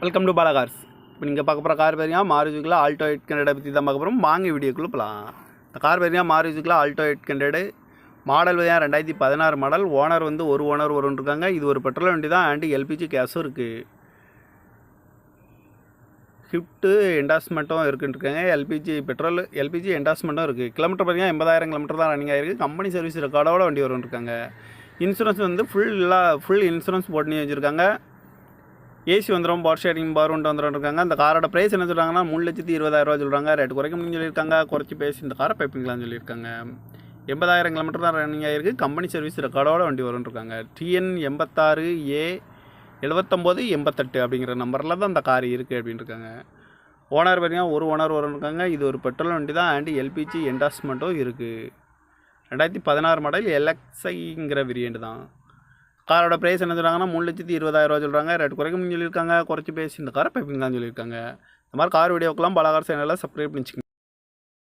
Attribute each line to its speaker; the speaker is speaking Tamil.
Speaker 1: Welcome to Bala cars. இப்போ நீங்கள் பார்க்க போகிற கார் பார்த்தீங்கன்னா மாருதிக்குள்ள ஆல்டோ 800 பற்றி தான் பார்க்க போகிறோம். வாங்க வீடியோக்குள்ளே போகலாம். இந்த கார் பார்த்தீங்கன்னா மாருதிக்குள்ள ஆல்டோ 800 மாடல் பார்த்தீங்கன்னா 2016 மாடல். ஓனர் வந்து ஒரு ஓனர் வரும்னு இருக்காங்க. இது ஒரு பெட்ரோல் வண்டி தான் அண்ட் எல்பிஜி கேஸும் இருக்குது. ஷிஃப்ட்டு என்டாஸ்மெண்ட்டும் இருக்குன்னு இருக்காங்க. எல்பிஜி என்டாஸ்மெண்ட்டும் இருக்குது. கிலோமீட்டர் பார்த்தீங்கன்னா 80,000 கிலோமீட்டர் தான் ரன்னிங் ஆகிருக்கு. கம்பெனி சர்வீஸ் ரெக்கார்டோட வண்டி வரும்னு இருக்காங்க. இன்சூரன்ஸ் வந்து ஃபுல் இன்சூரன்ஸ் போட்டு வச்சுருக்காங்க. ஏசி வந்துடும், பவர் ஷேரிங் பவர் ஒன்று வந்துருக்காங்க. அந்த காரோட ப்ரைஸ் என்ன சொல்கிறாங்கன்னா 3,20,000 சொல்கிறாங்க. ரேட் குறைக்க முடியும்னு சொல்லியிருக்காங்க. குறைச்சி பேசி இந்த காரை பைப்பிங்களான்னு சொல்லியிருக்காங்க. 80,000 கிலோமீட்டர் தான் ரன்னிங் ஆகிருக்கு. கம்பெனி சர்வீஸ் ரெக்கார்டோட வண்டி வரும்னு டிஎன் 86A 7988 அப்படிங்கிற நம்பரில் தான் அந்த கார் இருக்குது அப்படின்னு இருக்காங்க. ஓனர் பார்த்தீங்கன்னா ஒரு ஓனர் வரும்னு. இது ஒரு பெட்ரோல் வண்டி தான் அண்ட் எல்பிஜி என்டாஸ்மெண்ட்டும் இருக்குது. 2016 மாடல் எல்எக்ஸ்ஐங்கிற வேரியண்ட் தான். காரோட ப்ரைஸ் என்ன சொல்கிறாங்கன்னா 3,20,000 சொல்கிறாங்க. ரேட் குறைக்க சொல்லியிருக்காங்க. குறைச்சி பேசி இந்த காரை பைப்பிங் தான் சொல்லியிருக்காங்க. இந்த மாதிரி கார் வீடியோக்கெல்லாம் பாலா கார் சேனலில் சப்ஸ்கிரைப் பண்ணிச்சுக்கோங்க.